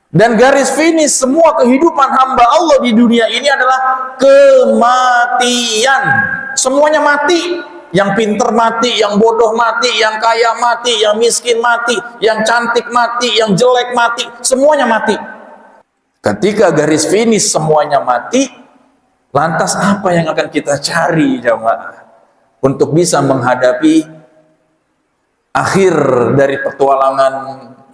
Dan garis finish semua kehidupan hamba Allah di dunia ini adalah kematian. Semuanya mati. Yang pinter mati, yang bodoh mati, yang kaya mati, yang miskin mati, yang cantik mati, yang jelek mati, semuanya mati. Ketika garis finish semuanya mati, lantas apa yang akan kita cari jamaah untuk bisa menghadapi akhir dari petualangan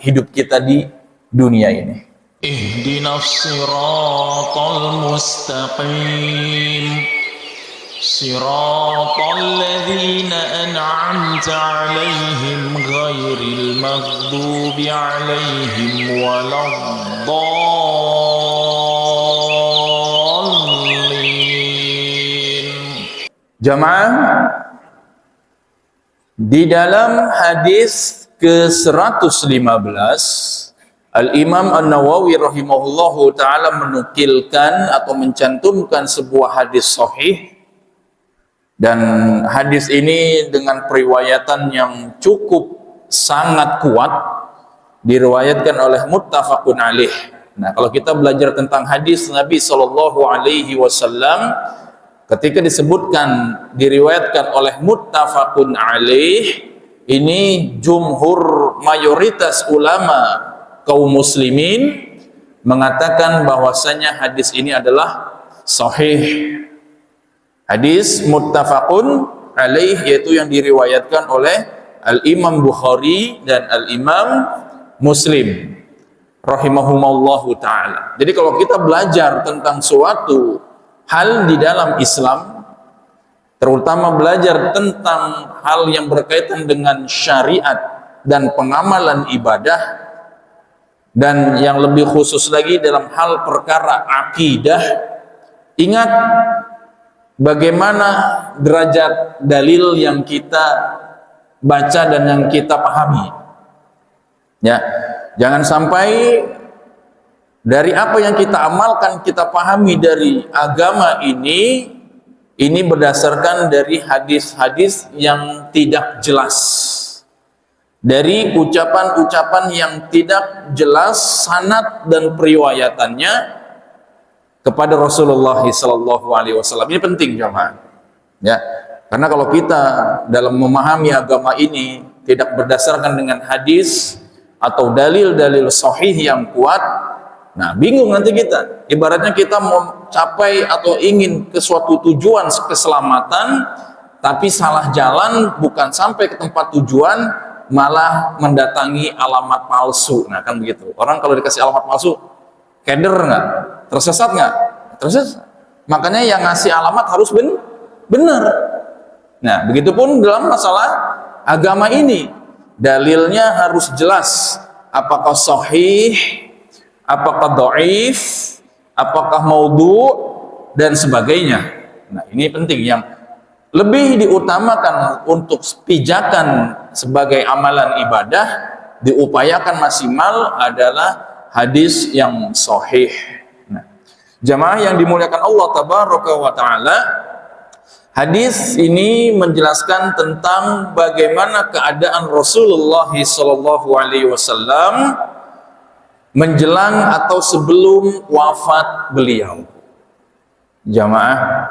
hidup kita di dunia ini? Ihdinas siratal mustaqim siratal ladzina an'amta 'alaihim ghairil maghdubi 'alaihim waladdallin. Jamaah, di dalam hadis ke-115 Al-Imam An-Nawawi rahimahullahu ta'ala menukilkan atau mencantumkan sebuah hadis sahih, dan hadis ini dengan periwayatan yang cukup sangat kuat diriwayatkan oleh muttafaqun alaih. Nah, kalau kita belajar tentang hadis Nabi sallallahu alaihi wasallam, ketika disebutkan diriwayatkan oleh muttafaqun alaih, ini jumhur mayoritas ulama kaum muslimin mengatakan bahwasanya hadis ini adalah sahih. Hadis muttafaqun alaih, yaitu yang diriwayatkan oleh Al-Imam Bukhari dan Al-Imam Muslim rahimahumallahu ta'ala. Jadi kalau kita belajar tentang suatu hal di dalam Islam, terutama belajar tentang hal yang berkaitan dengan syariat dan pengamalan ibadah, dan yang lebih khusus lagi dalam hal perkara akidah, ingat bagaimana derajat dalil yang kita baca dan yang kita pahami. Ya, jangan sampai dari apa yang kita amalkan, kita pahami dari agama ini berdasarkan dari hadis-hadis yang tidak jelas, dari ucapan-ucapan yang tidak jelas sanad dan periwayatannya kepada Rasulullah SAW. Ini penting jemaah, ya, karena kalau kita dalam memahami agama ini tidak berdasarkan dengan hadis atau dalil-dalil sahih yang kuat, nah bingung nanti kita. Ibaratnya kita mau capai atau ingin ke suatu tujuan keselamatan, tapi salah jalan, bukan sampai ke tempat tujuan, malah mendatangi alamat palsu. Nah kan begitu. Orang kalau dikasih alamat palsu, keder nggak? Tersesat nggak? Tersesat. Makanya yang ngasih alamat harus benar. Nah, begitupun dalam masalah agama ini, dalilnya harus jelas. Apakah sahih, apakah dhaif, apakah maudhu, dan sebagainya. Nah, ini penting. Yang lebih diutamakan untuk pijakan sebagai amalan ibadah, diupayakan maksimal adalah hadis yang sahih. Jamaah yang dimuliakan Allah tabaraka wa ta'ala, hadis ini menjelaskan tentang bagaimana keadaan Rasulullah sallallahu alaihi wasallam menjelang atau sebelum wafat beliau. Jamaah,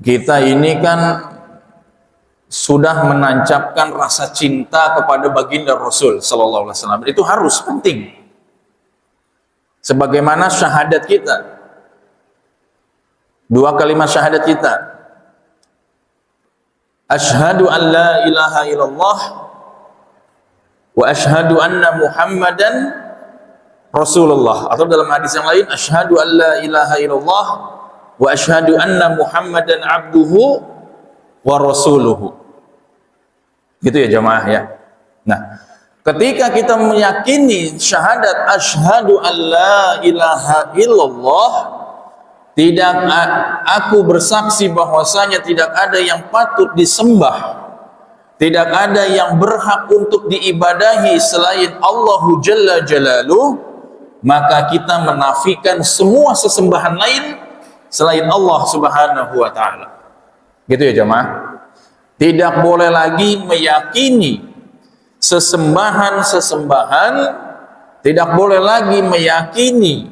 kita ini kan sudah menancapkan rasa cinta kepada baginda Rasul sallallahu alaihi wasallam. Itu harus penting. Sebagaimana syahadat kita, dua kalimat syahadat kita, asyhadu an la ilaha illallah wa asyhadu anna muhammadan rasulullah, atau dalam hadis yang lain, asyhadu an la ilaha illallah wa asyhadu anna muhammadan abduhu wa rasuluhu. Gitu ya jamaah ya. Nah, ketika kita meyakini syahadat asyhadu an la ilaha illallah, aku bersaksi bahwasanya tidak ada yang patut disembah, tidak ada yang berhak untuk diibadahi selain Allahu Jalla Jalaluh, maka kita menafikan semua sesembahan lain selain Allah Subhanahu wa ta'ala. Gitu ya jamaah. Tidak boleh lagi meyakini sesembahan-sesembahan Tidak boleh lagi meyakini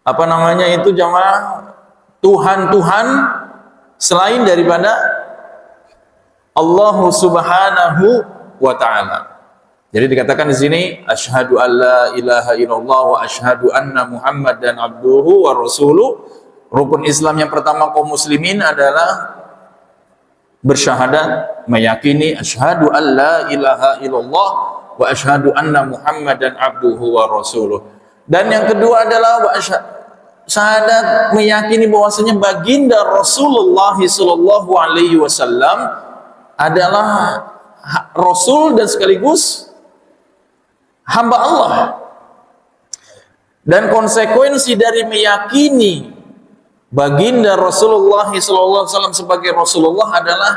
apa namanya itu jamaah Tuhan-Tuhan selain daripada Allah Subhanahu wa taala. Jadi dikatakan di sini asyhadu alla ilaha illallah wa asyhadu anna Muhammadan abduhu wa rasuluh. Rukun Islam yang pertama kaum muslimin adalah bersyahadat, meyakini asyhadu alla ilaha illallah wa asyhadu anna Muhammadan abduhu wa rasuluh. Dan yang kedua adalah syahadat meyakini bahwasanya baginda Rasulullah sallallahu alaihi wasallam adalah rasul dan sekaligus hamba Allah. Dan konsekuensi dari meyakini baginda Rasulullah SAW sebagai Rasulullah adalah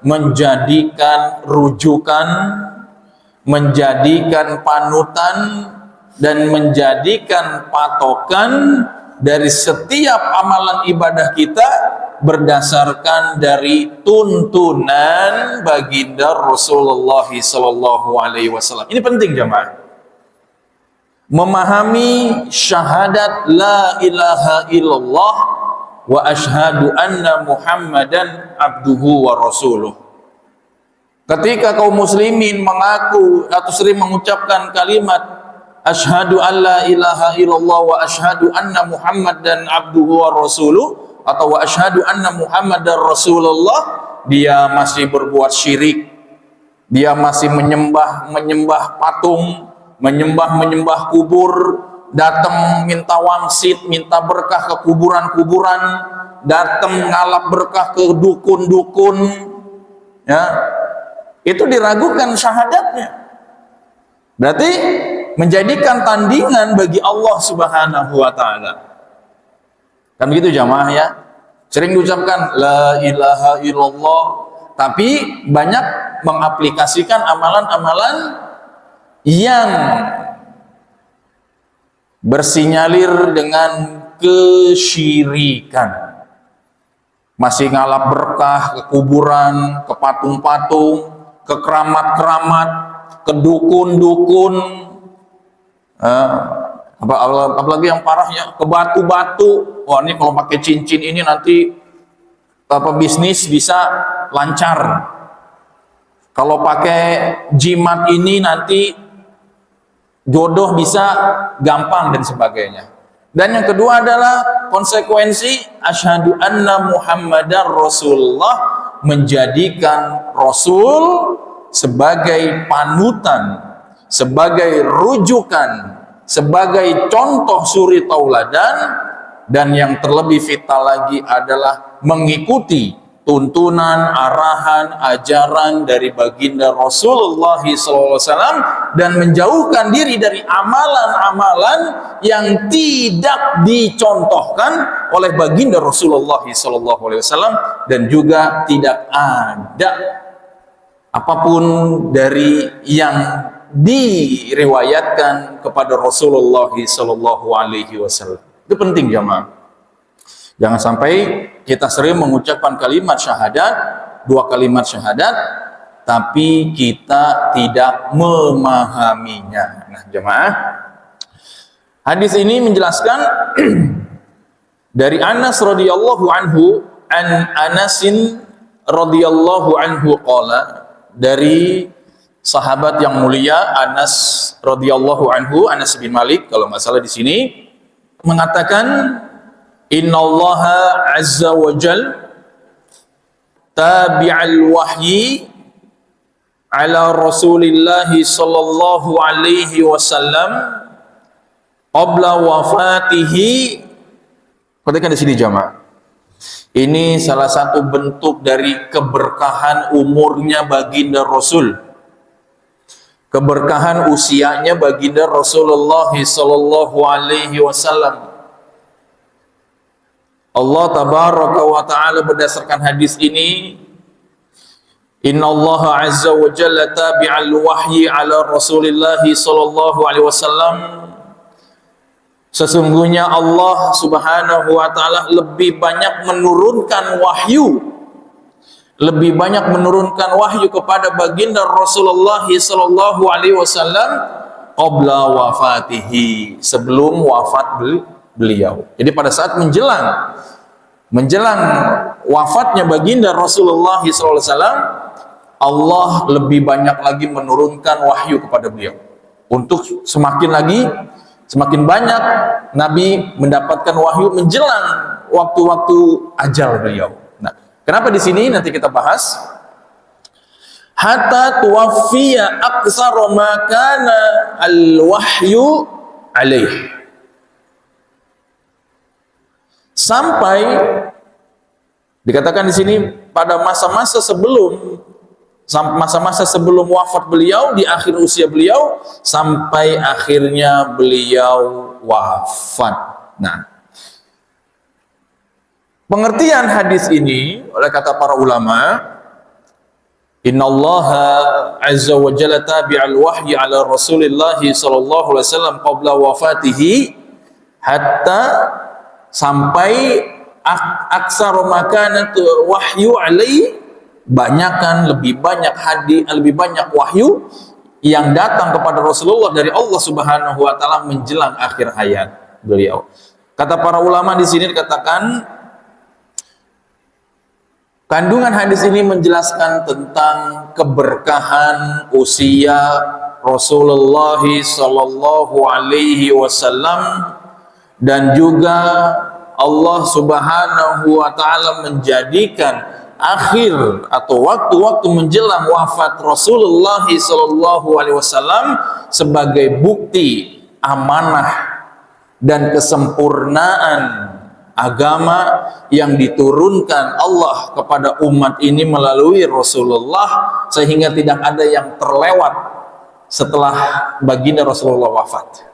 menjadikan rujukan, menjadikan panutan, dan menjadikan patokan dari setiap amalan ibadah kita berdasarkan dari tuntunan baginda Rasulullah SAW. Ini penting jemaah. Memahami syahadat la ilaha illallah wa asyhadu anna Muhammadan abduhu wa rasuluh. Ketika kaum muslimin mengaku atau sering mengucapkan kalimat asyhadu alla ilaha illallah wa asyhadu anna Muhammadan abduhu wa rasuluh atau wa asyhadu anna Muhammadar rasulullah, dia masih berbuat syirik, dia masih menyembah patung, menyembah kubur, datang minta wangsit, minta berkah ke kuburan-kuburan, datang ngalap berkah ke dukun-dukun, ya, itu diragukan syahadatnya. Berarti menjadikan tandingan bagi Allah Subhanahu wa taala. Kan begitu jamaah ya. Sering diucapkan la ilaha illallah, tapi banyak mengaplikasikan amalan-amalan yang bersinyalir dengan kesyirikan. Masih ngalap berkah ke kuburan, ke patung-patung, ke keramat-keramat, ke dukun-dukun, apalagi yang parahnya ke batu-batu. Wah, ini kalau pakai cincin ini nanti bisnis bisa lancar. Kalau pakai jimat ini nanti jodoh bisa gampang dan sebagainya. Dan yang kedua adalah konsekuensi asyhadu anna Muhammadar Rasulullah, menjadikan Rasul sebagai panutan, sebagai rujukan, sebagai contoh suri tauladan, dan yang terlebih vital lagi adalah mengikuti tuntunan, arahan, ajaran dari baginda Rasulullah SAW dan menjauhkan diri dari amalan-amalan yang tidak dicontohkan oleh baginda Rasulullah SAW, dan juga tidak ada apapun dari yang diriwayatkan kepada Rasulullah SAW. Itu penting jamaah. Jangan sampai kita sering mengucapkan kalimat syahadat, dua kalimat syahadat, tapi kita tidak memahaminya. Nah jemaah, hadis ini menjelaskan dari Anas radhiyallahu anhu, an Anasin radhiyallahu anhu qala, dari sahabat yang mulia Anas radhiyallahu anhu, Anas bin Malik kalau nggak salah di sini, mengatakan innallaha azza wa jal tabi'al wahyi ala rasulillahi sallallahu alaihi wasallam qabla wafatihi. Perhatikan di sini jamaah. Ini salah satu bentuk dari keberkahan umurnya baginda Rasul, keberkahan usianya baginda Rasulullah sallallahu alaihi wasallam. Allah tabaraka wa ta'ala berdasarkan hadis ini, innallaha azza wa jalla tabi'al wahyi ala Rasulillah sallallahu alaihi wasallam, sesungguhnya Allah subhanahu wa ta'ala lebih banyak menurunkan wahyu, lebih banyak menurunkan wahyu kepada baginda Rasulullah sallallahu alaihi wasallam qabla wafatihi, sebelum wafat beliau. Jadi pada saat menjelang wafatnya baginda Rasulullah SAW, Allah lebih banyak lagi menurunkan wahyu kepada beliau untuk semakin banyak Nabi mendapatkan wahyu menjelang waktu-waktu ajal beliau. Nah, kenapa di sini nanti kita bahas hatta tuwaffiya aqsara ma kana al-wahyu alaih, sampai dikatakan di sini pada masa-masa sebelum wafat beliau, di akhir usia beliau, sampai akhirnya beliau wafat. Nah, pengertian hadis ini oleh kata para ulama, innallaha azza wa jalla tabi'al wahyi ala Rasulillah sallallahu alaihi wasallam qabla wafatihi, hatta sampai aksara makanat wahyu alaihi, lebih banyak wahyu yang datang kepada Rasulullah dari Allah Subhanahu wa taala menjelang akhir hayat beliau. Kata para ulama di sini dikatakan kandungan hadis ini menjelaskan tentang keberkahan usia Rasulullah sallallahu alaihi wasallam, dan juga Allah Subhanahu wa taala menjadikan akhir atau waktu-waktu menjelang wafat Rasulullah sallallahu alaihi wasallam sebagai bukti amanah dan kesempurnaan agama yang diturunkan Allah kepada umat ini melalui Rasulullah, sehingga tidak ada yang terlewat setelah baginda Rasulullah wafat.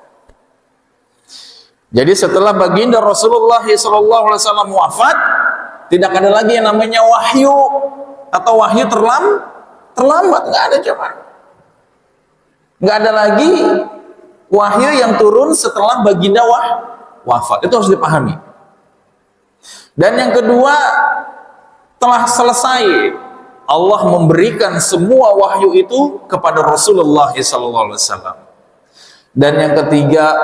Jadi setelah baginda Rasulullah SAW wafat, tidak ada lagi yang namanya wahyu atau wahyu terlambat, nggak ada coba. Nggak ada lagi wahyu yang turun setelah baginda wafat. Itu harus dipahami. Dan yang kedua, telah selesai Allah memberikan semua wahyu itu kepada Rasulullah SAW. Dan yang ketiga,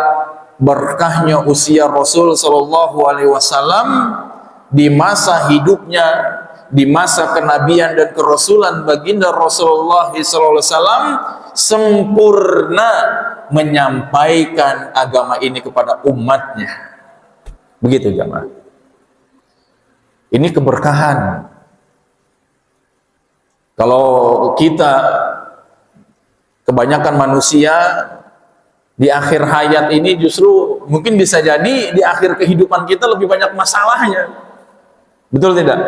berkahnya usia Rasul SAW di masa hidupnya, di masa kenabian dan kerasulan baginda Rasulullah SAW, sempurna menyampaikan agama ini kepada umatnya. Begitu jamaah. Ini keberkahan. Kalau kita, kebanyakan manusia di akhir hayat ini justru mungkin bisa jadi di akhir kehidupan kita lebih banyak masalahnya. Betul tidak?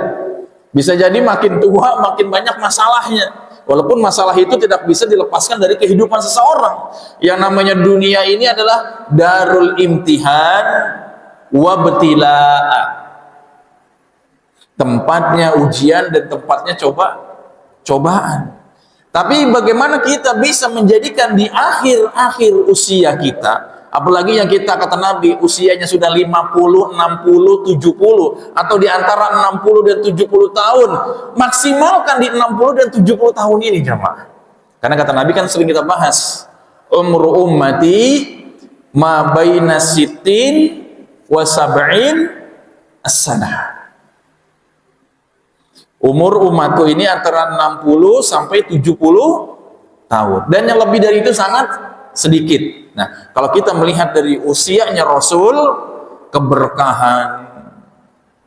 Bisa jadi makin tua makin banyak masalahnya. Walaupun masalah itu tidak bisa dilepaskan dari kehidupan seseorang. Yang namanya dunia ini adalah darul imtihan wa btilaa. Tempatnya ujian dan tempatnya cobaan. Tapi bagaimana kita bisa menjadikan di akhir-akhir usia kita, apalagi yang kita kata Nabi usianya sudah 50, 60, 70, atau di antara 60 dan 70 tahun, maksimalkan di 60 dan 70 tahun ini jamaah. Karena kata Nabi kan sering kita bahas, umru ummati ma baina sittin wa sab'in as-sanah. Umur umatku ini antara 60 sampai 70 tahun. Dan yang lebih dari itu sangat sedikit. Nah, kalau kita melihat dari usianya Rasul, keberkahan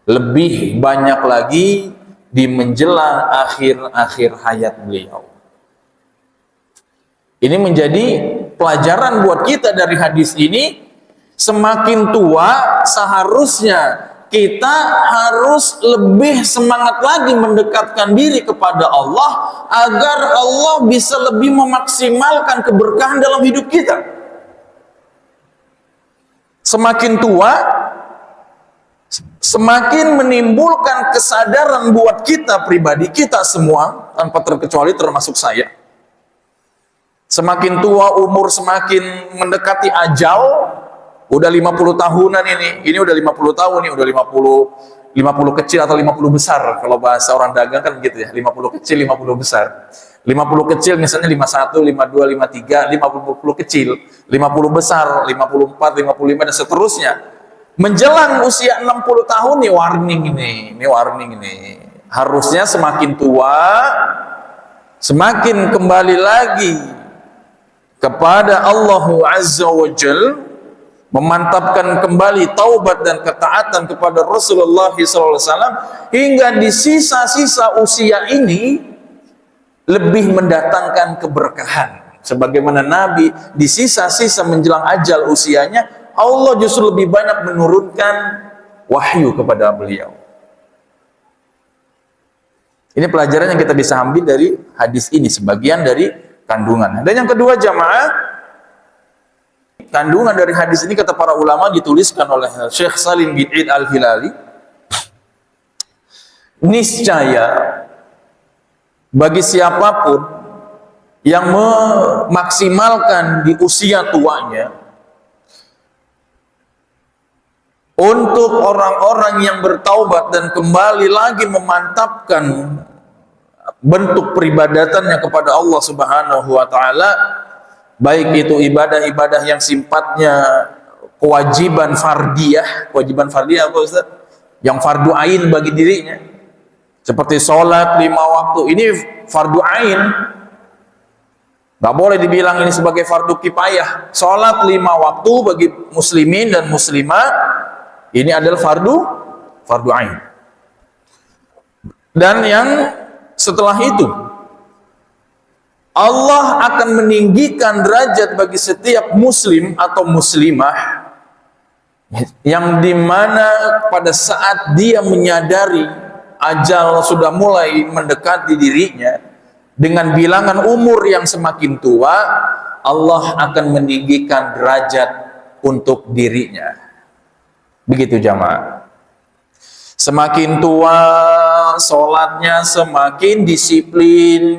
lebih banyak lagi di menjelang akhir-akhir hayat beliau. Ini menjadi pelajaran buat kita dari hadis ini. Semakin tua seharusnya kita harus lebih semangat lagi mendekatkan diri kepada Allah agar Allah bisa lebih memaksimalkan keberkahan dalam hidup kita. Semakin tua, semakin menimbulkan kesadaran buat kita pribadi, kita semua tanpa terkecuali termasuk saya. Semakin tua umur, semakin mendekati ajal. Udah 50 tahunan ini udah 50 tahun nih, udah 50 kecil atau 50 besar. Kalau bahasa orang dagang kan gitu ya, 50 kecil, 50 besar. 50 kecil misalnya 51, 52, 53, 50 kecil, 50 besar, 54, 55 dan seterusnya. Menjelang usia 60 tahun nih warning ini. Harusnya semakin tua semakin kembali lagi kepada Allah Azza wa Jalla, memantapkan kembali taubat dan ketaatan kepada Rasulullah SAW, hingga di sisa-sisa usia ini lebih mendatangkan keberkahan. Sebagaimana Nabi di sisa-sisa menjelang ajal usianya, Allah justru lebih banyak menurunkan wahyu kepada beliau. Ini pelajaran yang kita bisa ambil dari hadis ini, sebagian dari kandungan. Dan yang kedua jamaah, kandungan dari hadis ini kata para ulama dituliskan oleh Syekh Salim bin Eid Al-Hilali, niscaya bagi siapapun yang memaksimalkan di usia tuanya untuk orang-orang yang bertaubat dan kembali lagi memantapkan bentuk peribadatannya kepada Allah Subhanahu wa taala, baik itu ibadah-ibadah yang sifatnya kewajiban fardiyah apa Ustaz? Yang fardu ain bagi dirinya. Seperti sholat 5 waktu, ini fardu ain. Gak boleh dibilang ini sebagai fardu kifayah. Sholat 5 waktu bagi muslimin dan muslimah, ini adalah fardu ain. Dan yang setelah itu, Allah akan meninggikan derajat bagi setiap muslim atau muslimah, yang dimana pada saat dia menyadari ajal sudah mulai mendekati dirinya, dengan bilangan umur yang semakin tua, Allah akan meninggikan derajat untuk dirinya. Begitu jamaah. Semakin tua, sholatnya semakin disiplin,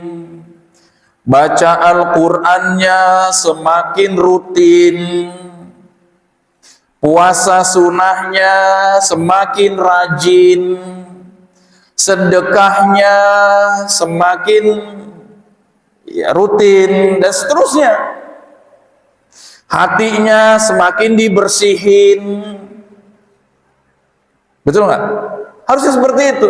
baca Al-Qur'annya semakin rutin, puasa sunnahnya semakin rajin, sedekahnya semakin rutin, dan seterusnya. Hatinya semakin dibersihin. Betul nggak? Harusnya seperti itu,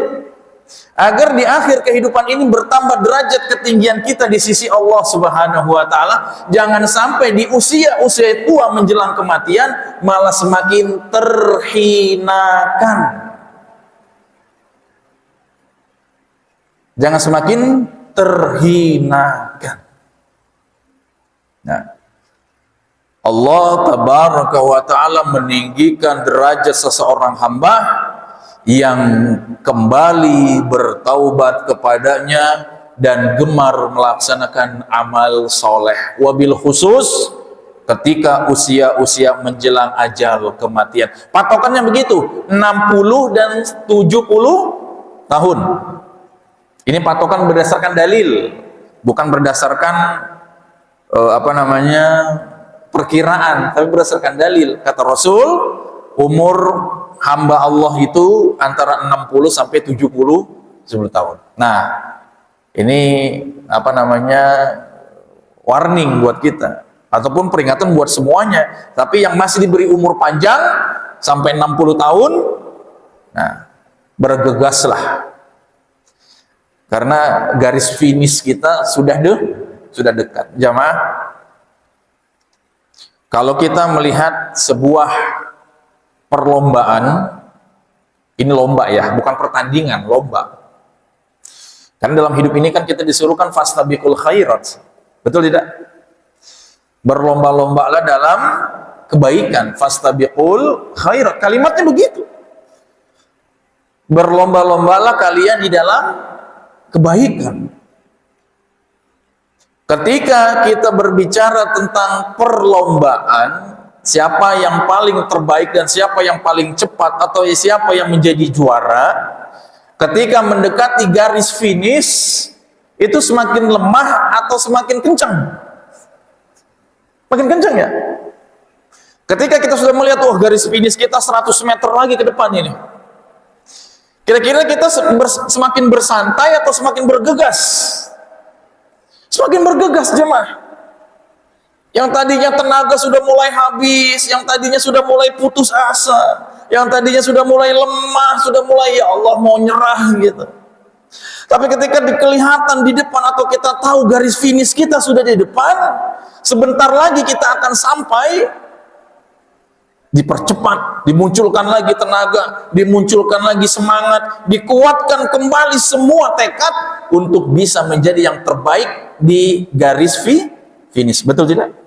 agar di akhir kehidupan ini bertambah derajat ketinggian kita di sisi Allah Subhanahu wa taala. Jangan sampai di usia tua menjelang kematian malah semakin terhinakan. Jangan semakin terhinakan. Nah, Allah tabaraka wa ta'ala meninggikan derajat seseorang hamba yang kembali bertaubat kepadanya dan gemar melaksanakan amal soleh, wabil khusus ketika usia-usia menjelang ajal kematian. Patokannya begitu, 60 dan 70 tahun. Ini patokan berdasarkan dalil, bukan berdasarkan perkiraan, tapi berdasarkan dalil. Kata Rasul, umur hamba Allah itu antara 60 sampai 70 tahun. Nah, ini warning buat kita, ataupun peringatan buat semuanya. Tapi yang masih diberi umur panjang sampai 60 tahun, nah, bergegaslah. Karena garis finish kita sudah dekat. Jamaah, kalau kita melihat sebuah perlombaan, ini lomba ya, bukan pertandingan, lomba. Karena dalam hidup ini kan kita disuruhkan fastabiqul khairat. Betul tidak? Berlomba-lombalah dalam kebaikan, fastabiqul khairat. Kalimatnya begitu. Berlomba-lombalah kalian di dalam kebaikan. Ketika kita berbicara tentang perlombaan, siapa yang paling terbaik dan siapa yang paling cepat atau siapa yang menjadi juara, ketika mendekati garis finish, itu semakin lemah atau semakin kencang? Makin kencang ya? Ketika kita sudah melihat, garis finish kita 100 meter lagi ke depan ini, kira-kira kita semakin bersantai atau semakin bergegas? Semakin bergegas jemaah. Yang tadinya tenaga sudah mulai habis, yang tadinya sudah mulai putus asa, yang tadinya sudah mulai lemah, sudah mulai ya Allah mau nyerah gitu. Tapi ketika kelihatan di depan atau kita tahu garis finish kita sudah di depan, sebentar lagi kita akan sampai, dipercepat, dimunculkan lagi tenaga, dimunculkan lagi semangat, dikuatkan kembali semua tekad untuk bisa menjadi yang terbaik di garis finish. Betul tidak?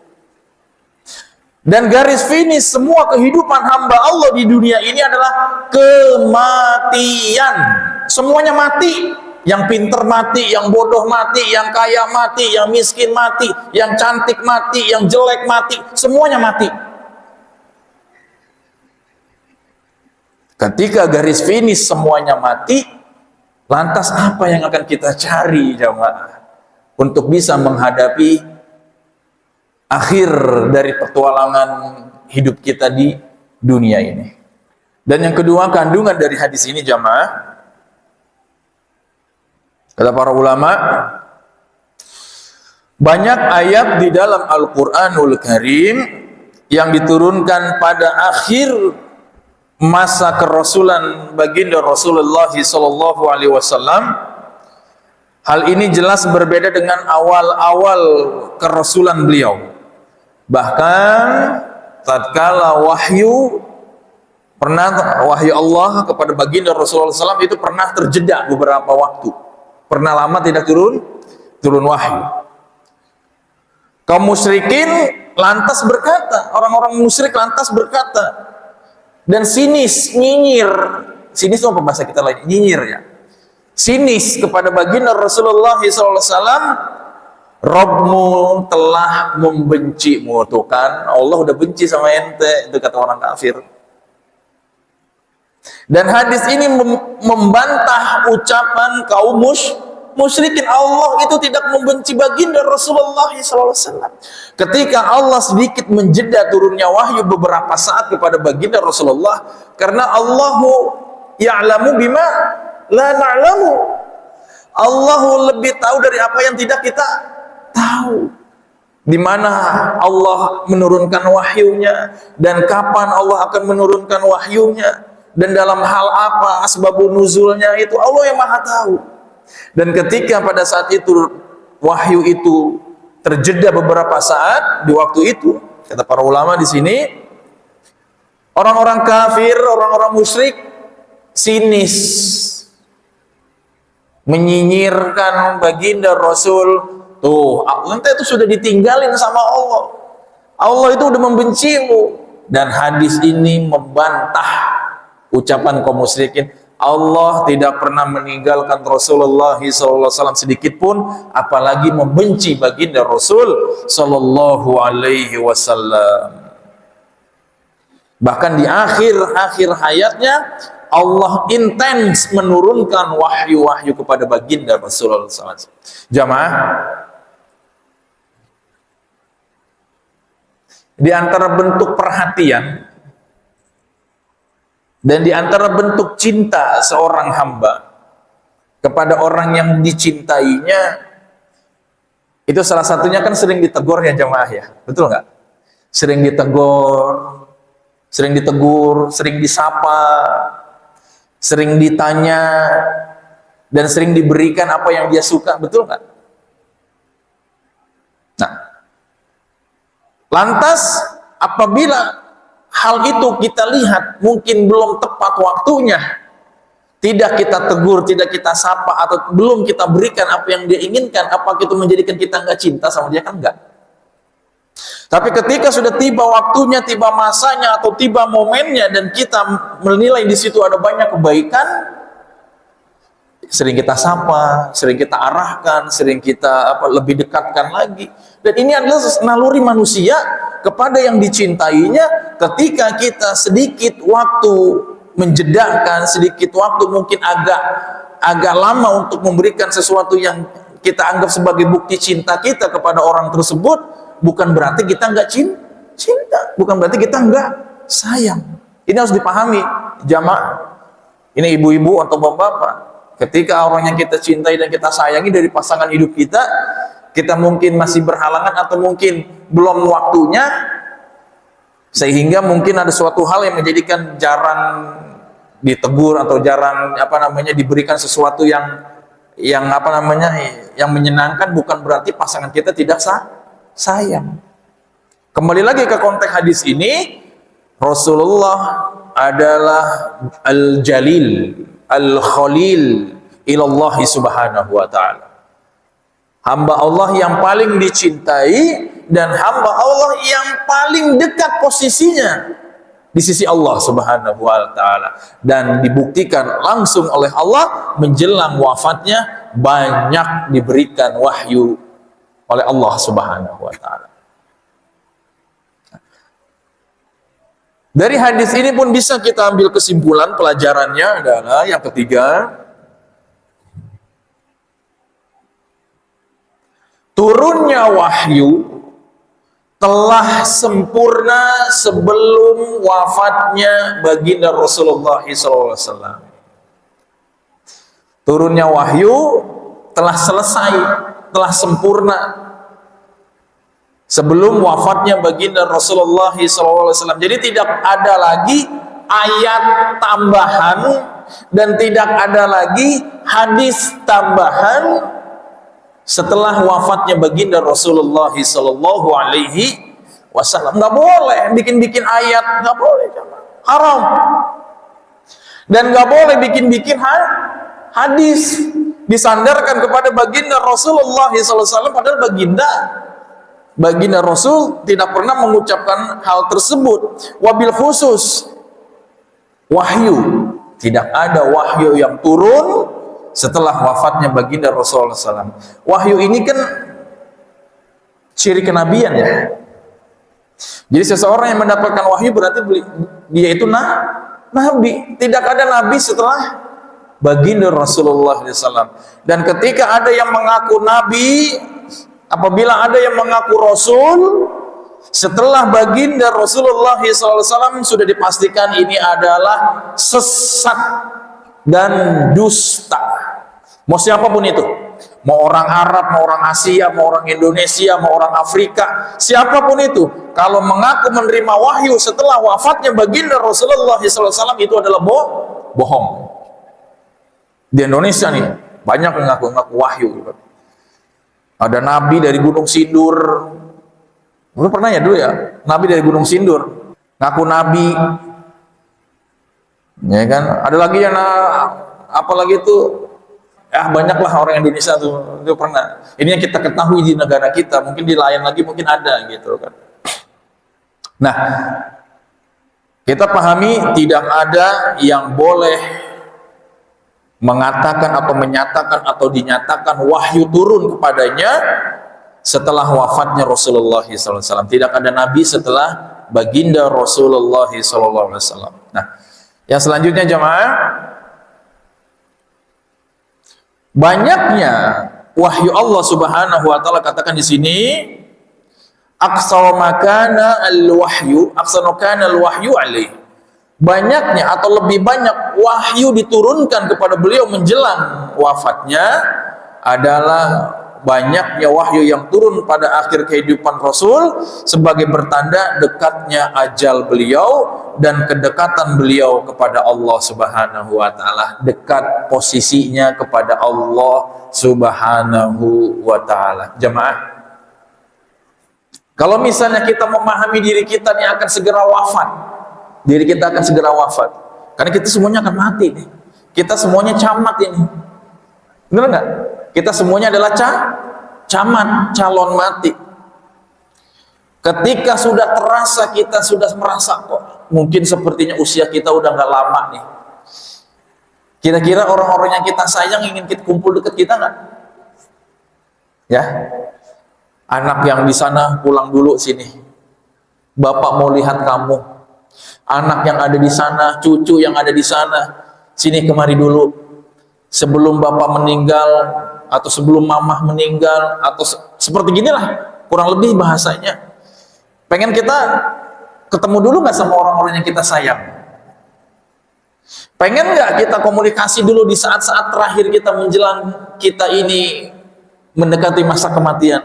Dan garis finish semua kehidupan hamba Allah di dunia ini adalah kematian. Semuanya mati. Yang pinter mati, yang bodoh mati, yang kaya mati, yang miskin mati, yang cantik mati, yang jelek mati, semuanya mati. Ketika garis finish semuanya mati, lantas apa yang akan kita cari jamaah untuk bisa menghadapi akhir dari petualangan hidup kita di dunia ini? Dan yang kedua, kandungan dari hadis ini jamaah, kata para ulama, banyak ayat di dalam Al-Quranul Karim yang diturunkan pada akhir masa kerasulan baginda Rasulullah SAW. Hal ini jelas berbeda dengan awal-awal kerasulan beliau. Bahkan tatkala wahyu Allah kepada baginda Rasulullah SAW itu pernah terjeda beberapa waktu. Pernah lama tidak turun wahyu. Kaum musyrikin lantas berkata, orang-orang musyrik lantas berkata, dan sinis, nyinyir. Sinis itu apa bahasa kita lain? Nyinyir ya. Sinis kepada baginda Rasulullah SAW, Rabbmu telah membencimu. Tuh kan, Allah udah benci sama ente, itu kata orang kafir. Dan hadis ini membantah ucapan kaum musyrikin. Allah itu tidak membenci baginda Rasulullah SAW. Ketika Allah sedikit menjeda turunnya wahyu beberapa saat kepada baginda Rasulullah, karena Allahu ya'lamu bima la na'lamu. Allahu lebih tahu dari apa yang tidak kita tahu. Di mana Allah menurunkan wahyunya dan kapan Allah akan menurunkan wahyunya. Dan dalam hal apa asbabun nuzulnya itu Allah yang maha tahu. Dan ketika pada saat itu wahyu itu terjeda beberapa saat di waktu itu, kata para ulama di sini, orang-orang kafir, orang-orang musyrik sinis, menyinyirkan baginda Rasul. Tuh, ente itu sudah ditinggalin sama Allah. Allah itu udah membencimu. Dan hadis ini membantah ucapan kaum musyrikin. Allah tidak pernah meninggalkan Rasulullah SAW sedikit pun, apalagi membenci baginda Rasul Sallallahu Alaihi Wasallam. Bahkan di akhir hayatnya Allah intens menurunkan wahyu-wahyu kepada baginda Rasulullah SAW. Jamaah, di antara bentuk perhatian dan di antara bentuk cinta seorang hamba kepada orang yang dicintainya, itu salah satunya kan sering ditegur ya jamaah ya, betul nggak? Sering ditegur, sering disapa, sering ditanya, dan sering diberikan apa yang dia suka, betul nggak? Nah, lantas apabila hal itu kita lihat mungkin belum tepat waktunya, tidak kita tegur, tidak kita sapa, atau belum kita berikan apa yang dia inginkan, apakah itu menjadikan kita nggak cinta sama dia? Kan enggak. Tapi ketika sudah tiba waktunya, tiba masanya, atau tiba momennya, dan kita menilai di situ ada banyak kebaikan, sering kita sapa, sering kita arahkan, sering kita lebih dekatkan lagi. Dan ini adalah naluri manusia kepada yang dicintainya. Ketika kita sedikit waktu menjedakan, sedikit waktu mungkin agak lama untuk memberikan sesuatu yang kita anggap sebagai bukti cinta kita kepada orang tersebut, bukan berarti kita nggak cinta, bukan berarti kita nggak sayang. Ini harus dipahami jamaah. Ini ibu-ibu atau bapak-bapak. Ketika orang yang kita cintai dan kita sayangi dari pasangan hidup kita, kita mungkin masih berhalangan atau mungkin belum waktunya, sehingga mungkin ada suatu hal yang menjadikan jarang ditegur atau jarang diberikan sesuatu yang menyenangkan, bukan berarti pasangan kita tidak sayang. Kembali lagi ke konteks hadis ini, Rasulullah adalah al-jalil, al-khalil ilallah subhanahu wa ta'ala, hamba Allah yang paling dicintai dan hamba Allah yang paling dekat posisinya di sisi Allah subhanahu wa ta'ala, dan dibuktikan langsung oleh Allah menjelang wafatnya banyak diberikan wahyu oleh Allah subhanahu wa ta'ala. Dari hadis ini pun bisa kita ambil kesimpulan, pelajarannya adalah yang ketiga, turunnya wahyu telah sempurna sebelum wafatnya baginda Rasulullah SAW. Turunnya wahyu telah selesai, telah sempurna sebelum wafatnya baginda Rasulullah SAW. Jadi tidak ada lagi ayat tambahan dan tidak ada lagi hadis tambahan setelah wafatnya baginda Rasulullah SAW. Nggak boleh bikin-bikin ayat, nggak boleh, haram. Dan nggak boleh bikin-bikin hadis disandarkan kepada baginda Rasulullah SAW, padahal baginda Rasul tidak pernah mengucapkan hal tersebut. Wabil khusus wahyu, tidak ada wahyu yang turun setelah wafatnya baginda Rasulullah SAW. Wahyu ini kan ciri kenabian ya. Jadi seseorang yang mendapatkan wahyu berarti dia itu nabi. Tidak ada nabi setelah baginda Rasulullah SAW. Dan ketika ada yang mengaku nabi, apabila ada yang mengaku rasul setelah baginda Rasulullah SAW, sudah dipastikan ini adalah sesat dan dusta. Mau siapapun itu, mau orang Arab, mau orang Asia, mau orang Indonesia, mau orang Afrika, siapapun itu, kalau mengaku menerima wahyu setelah wafatnya baginda Rasulullah SAW, itu adalah bohong. Di Indonesia nih banyak mengaku wahyu. Ada nabi dari Gunung Sindur. Lu pernah ya dulu ya, nabi dari Gunung Sindur ngaku nabi, ya kan? Ada lagi yang apalagi itu, banyaklah orang Indonesia tuh itu pernah. Ini yang kita ketahui di negara kita, mungkin di lain lagi mungkin ada gitu kan. Nah, kita pahami tidak ada yang boleh mengatakan atau menyatakan atau dinyatakan wahyu turun kepadanya setelah wafatnya Rasulullah SAW. Tidak ada nabi setelah baginda Rasulullah SAW. Nah, yang selanjutnya jemaah, banyaknya wahyu Allah Subhanahu wa taala, katakan di sini aqsa makana al-wahyu, alaih. Banyaknya atau lebih banyak wahyu diturunkan kepada beliau menjelang wafatnya adalah banyaknya wahyu yang turun pada akhir kehidupan Rasul sebagai bertanda dekatnya ajal beliau dan kedekatan beliau kepada Allah Subhanahu wa taala, dekat posisinya kepada Allah Subhanahu wa taala. Jemaah, kalau misalnya kita memahami diri kita ini akan segera wafat, diri kita akan segera wafat, karena kita semuanya akan mati nih. Kita semuanya camat ini, benar nggak? Kita semuanya adalah camat, calon mati. Ketika sudah terasa, kita sudah merasa kok mungkin sepertinya usia kita udah nggak lama nih. Kira-kira orang-orang yang kita sayang ingin kita kumpul dekat kita nggak? Ya, anak yang di sana pulang dulu sini. Bapak mau lihat kamu. Anak yang ada di sana, cucu yang ada di sana, sini kemari dulu. Sebelum bapak meninggal atau sebelum mamah meninggal, atau seperti ginilah kurang lebih bahasanya. Pengen kita ketemu dulu nggak sama orang-orang yang kita sayang? Pengen nggak kita komunikasi dulu di saat-saat terakhir kita menjelang kita ini mendekati masa kematian?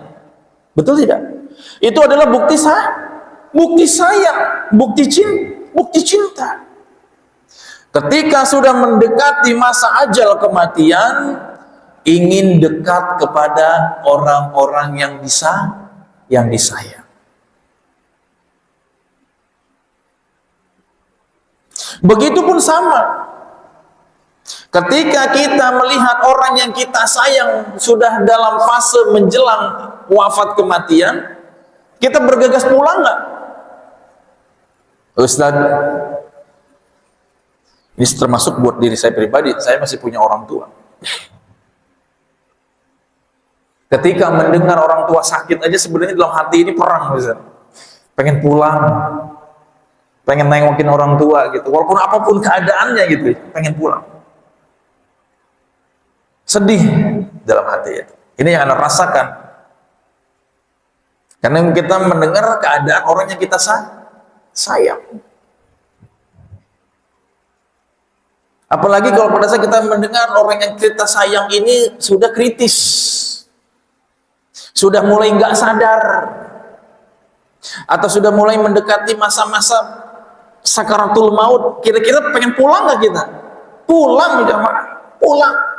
Betul tidak? Itu adalah bukti sayang, bukti cinta. Ketika sudah mendekati masa ajal kematian, ingin dekat kepada orang-orang yang disayang. Begitupun sama. Ketika kita melihat orang yang kita sayang sudah dalam fase menjelang wafat kematian, kita bergegas pulang nggak? Ustaz, ini termasuk buat diri saya pribadi, saya masih punya orang tua. Ketika mendengar orang tua sakit aja sebenarnya dalam hati ini perang, Ustaz. Pengen pulang, pengen nengokin orang tua gitu, walaupun apapun keadaannya gitu, pengen pulang. Sedih dalam hati itu. Ini yang Anda rasakan. Karena kita mendengar keadaan orang yang kita sayang. Apalagi kalau pada saat kita mendengar orang yang kita sayang ini sudah kritis, sudah mulai nggak sadar, atau sudah mulai mendekati masa-masa sakaratul maut, kira-kira pengen pulang nggak kita? Pulang jamaah, pulang.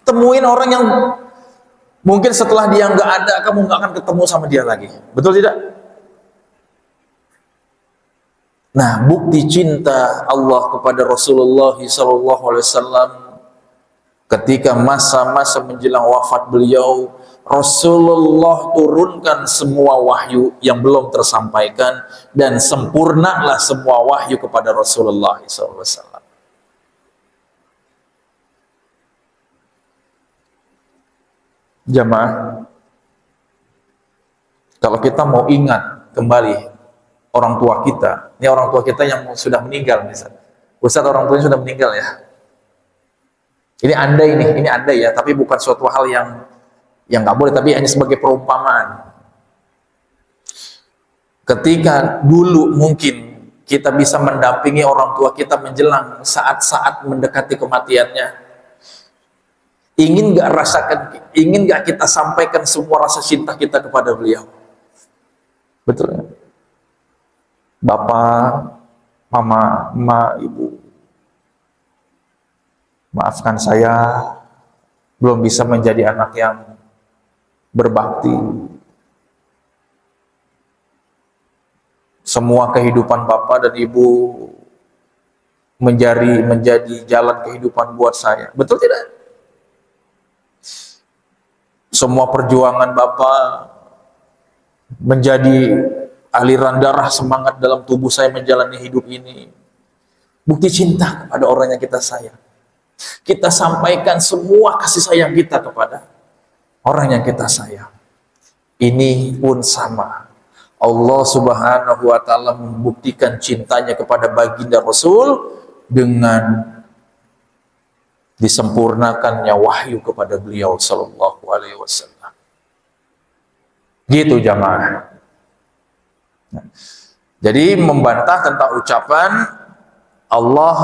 Temuin orang yang mungkin setelah dia nggak ada, kamu nggak akan ketemu sama dia lagi. Betul tidak? Nah, bukti cinta Allah kepada Rasulullah SAW ketika masa-masa menjelang wafat beliau, Rasulullah turunkan semua wahyu yang belum tersampaikan dan sempurnalah semua wahyu kepada Rasulullah SAW. Jamaah, kalau kita mau ingat kembali orang tua kita, ini orang tua kita yang sudah meninggal misalnya. Ustaz, orang tuanya sudah meninggal ya. Ini andai ya, tapi bukan suatu hal yang nggak boleh, tapi hanya sebagai perumpamaan. Ketika dulu mungkin kita bisa mendampingi orang tua kita menjelang saat-saat mendekati kematiannya, ingin nggak kita sampaikan semua rasa cinta kita kepada beliau? Betul ya? Bapak, mama, emak, ibu, maafkan saya belum bisa menjadi anak yang berbakti. Semua kehidupan bapak dan ibu menjadi jalan kehidupan buat saya. Betul tidak? Semua perjuangan bapak menjadi aliran darah semangat dalam tubuh saya menjalani hidup ini. Bukti cinta kepada orang yang kita sayang. Kita sampaikan semua kasih sayang kita kepada orang yang kita sayang. Ini pun sama. Allah Subhanahu wa taala membuktikan cintanya kepada baginda Rasul dengan disempurnakannya wahyu kepada beliau sallallahu alaihi wasallam. Gitu jamaah. Jadi membantah tentang ucapan Allah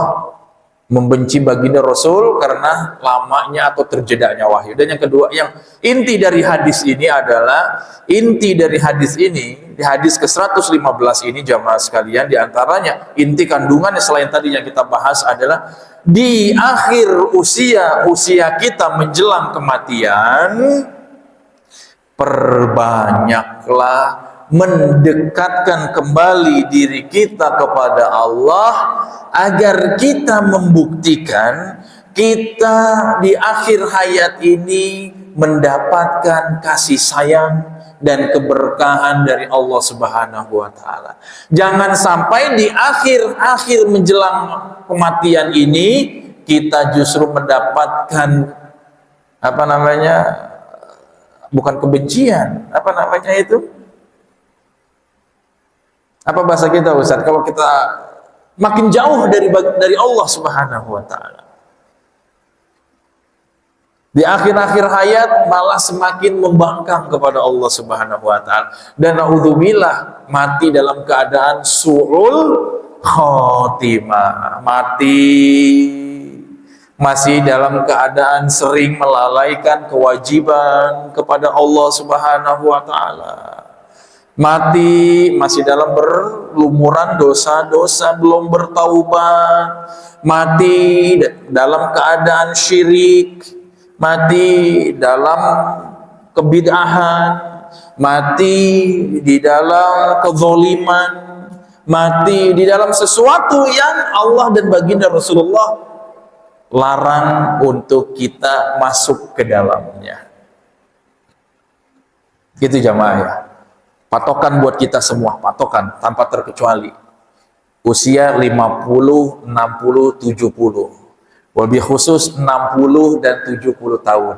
membenci baginda Rasul karena lamanya atau terjedaknya wahyu. Dan yang kedua, yang inti dari hadis ini adalah, di hadis ke-115 ini jamaah sekalian, diantaranya inti kandungannya selain tadi yang kita bahas adalah di akhir usia kita menjelang kematian, perbanyaklah mendekatkan kembali diri kita kepada Allah agar kita membuktikan kita di akhir hayat ini mendapatkan kasih sayang dan keberkahan dari Allah Subhanahu wa taala. Jangan sampai di akhir menjelang kematian ini kita justru mendapatkan bukan kebencian, apa bahasa kita Ustaz, kalau kita makin jauh dari Allah Subhanahu wa taala. Di akhir hayat malah semakin membangkang kepada Allah Subhanahu wa taala. Dan naudzubillah, mati dalam keadaan su'ul khotimah, masih dalam keadaan sering melalaikan kewajiban kepada Allah Subhanahu wa taala. Mati masih dalam berlumuran dosa-dosa, belum bertaubat, mati dalam keadaan syirik, mati dalam kebid'ahan, mati di dalam kezaliman, mati di dalam sesuatu yang Allah dan baginda Rasulullah larang untuk kita masuk ke dalamnya. Gitu jamaah ya. Patokan buat kita semua, patokan tanpa terkecuali. Usia 50, 60, 70. Lebih khusus 60 dan 70 tahun.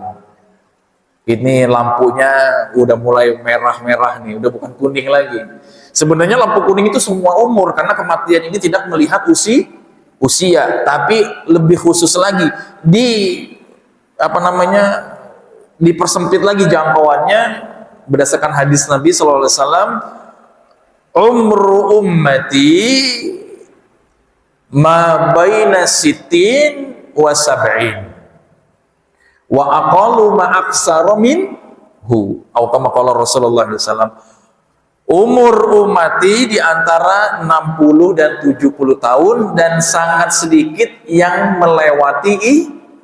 Ini lampunya udah mulai merah-merah nih, udah bukan kuning lagi. Sebenarnya lampu kuning itu semua umur, karena kematian ini tidak melihat usia, tapi lebih khusus lagi dipersempit lagi jangkauannya berdasarkan hadis Nabi SAW, umru ummati ma baina sitin wa sab'in wa aqallu ma aksara minhu, atau kama qala Rasulullah SAW, umur umati di antara 60 dan 70 tahun dan sangat sedikit yang melewati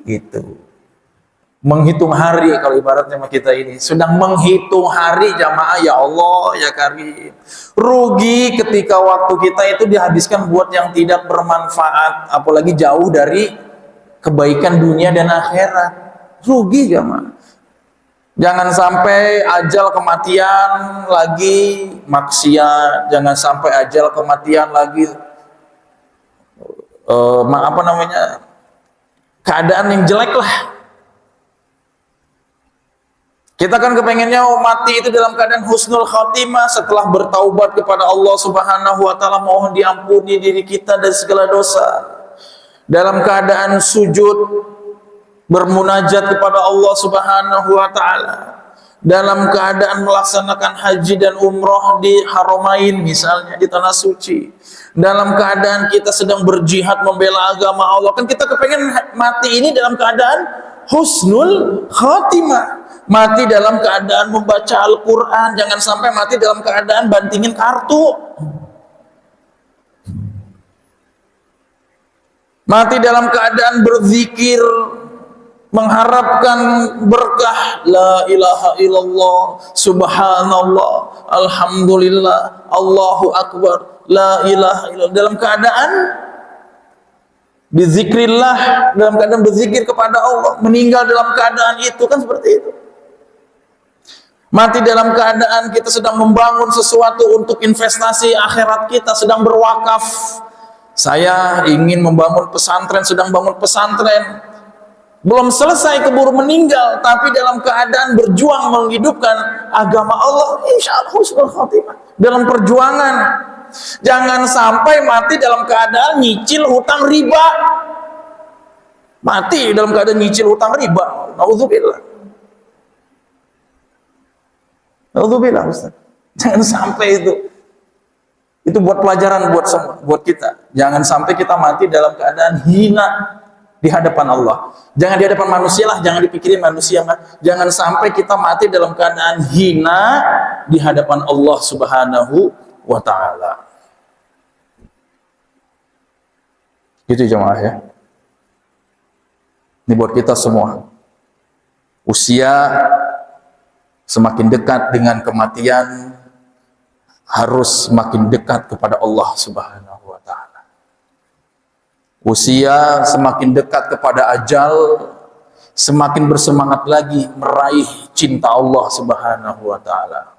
itu. Menghitung hari, kalau ibaratnya sama kita ini sedang menghitung hari jamaah, ya Allah ya Karim. Rugi ketika waktu kita itu dihabiskan buat yang tidak bermanfaat, apalagi jauh dari kebaikan dunia dan akhirat. Rugi jamaah. Jangan sampai ajal kematian lagi maksiat, jangan sampai ajal kematian lagi keadaan yang jelek lah. Kita kan kepengennya mati itu dalam keadaan husnul khatimah, setelah bertaubat kepada Allah Subhanahu wa taala, mohon diampuni diri kita dari segala dosa. Dalam keadaan sujud bermunajat kepada Allah Subhanahu wa taala. Dalam keadaan melaksanakan haji dan umroh di Haramain misalnya, di tanah suci. Dalam keadaan kita sedang berjihad membela agama Allah. Kan kita kepengen mati ini dalam keadaan husnul khatimah. Mati dalam keadaan membaca Al-Quran, jangan sampai mati dalam keadaan bantingin kartu. Mati dalam keadaan berzikir, mengharapkan berkah, la ilaha illallah, subhanallah, alhamdulillah, Allahu akbar, la ilaha illallah, dalam keadaan bizikrillah, dalam keadaan berzikir kepada Allah. Meninggal dalam keadaan itu, kan seperti itu. Mati dalam keadaan kita sedang membangun sesuatu untuk investasi akhirat kita, sedang berwakaf. Saya ingin membangun pesantren, sedang bangun pesantren. Belum selesai keburu meninggal, tapi dalam keadaan berjuang menghidupkan agama Allah, insya Allah husnul khatimah. Dalam perjuangan. Jangan sampai mati dalam keadaan nyicil hutang riba. Mati dalam keadaan nyicil hutang riba. Nauzubillah. Alhamdulillah Ustaz. Jangan sampai itu. Itu buat pelajaran buat semua, buat kita. Jangan sampai kita mati dalam keadaan hina di hadapan Allah. Jangan di hadapan manusia lah, jangan dipikirin manusia mah. Jangan sampai kita mati dalam keadaan hina di hadapan Allah Subhanahu wa taala. Gitu jemaah ya. Ini buat kita semua. Usia semakin dekat dengan kematian, harus semakin dekat kepada Allah Subhanahu wa taala. Usia semakin dekat kepada ajal, semakin bersemangat lagi meraih cinta Allah Subhanahu wa taala.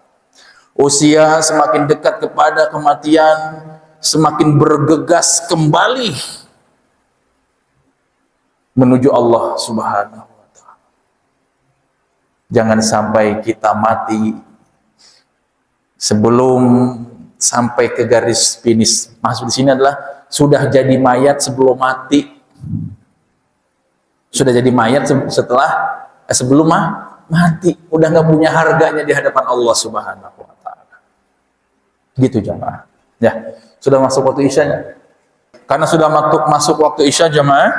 Usia semakin dekat kepada kematian, semakin bergegas kembali menuju Allah Subhanahu. Jangan sampai kita mati sebelum sampai ke garis finish. Maksud di sini adalah sudah jadi mayat sebelum mati. Sudah jadi mayat sebelum mati. Udah nggak punya harganya di hadapan Allah Subhanahu wa taala. Gitu jamaah. Ya, sudah masuk waktu isyanya. Karena sudah masuk waktu isya jamaah,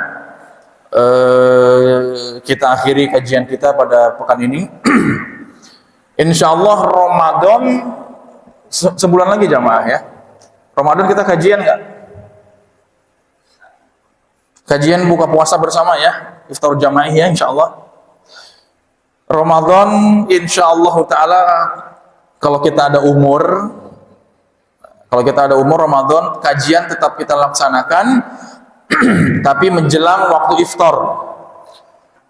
kita akhiri kajian kita pada pekan ini. Insya Allah Ramadan sebulan lagi jamaah ya. Ramadan kita kajian nggak? Kajian buka puasa bersama ya, iftar jamaah ya insya Allah. Ramadan insya Allah taala kalau kita ada umur Ramadan kajian tetap kita laksanakan tapi menjelang waktu iftar.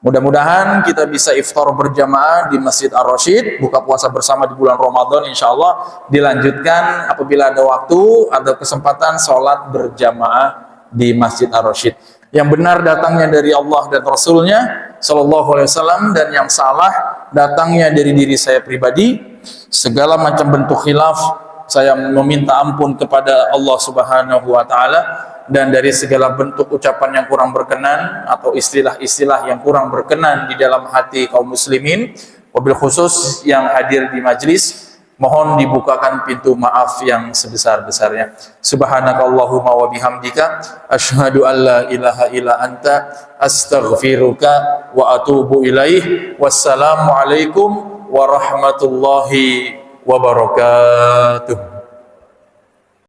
Mudah-mudahan kita bisa iftar berjamaah di Masjid Ar-Rasyid, buka puasa bersama di bulan Ramadan insya Allah, dilanjutkan apabila ada waktu, ada kesempatan sholat berjamaah di Masjid Ar-Rasyid. Yang benar datangnya dari Allah dan Rasulnya Sallallahu Alaihi Wasallam, dan yang salah datangnya dari diri saya pribadi. Segala macam bentuk khilaf saya meminta ampun kepada Allah Subhanahu Wa Taala, dan dari segala bentuk ucapan yang kurang berkenan atau istilah-istilah yang kurang berkenan di dalam hati kaum muslimin, wabil khusus yang hadir di majlis, mohon dibukakan pintu maaf yang sebesar-besarnya. Subhanakallahumma wa bihamdika asyhadu an la ilaha illa anta astaghfiruka wa atubu ilaih. Wassalamu alaikum warahmatullahi wabarakatuh.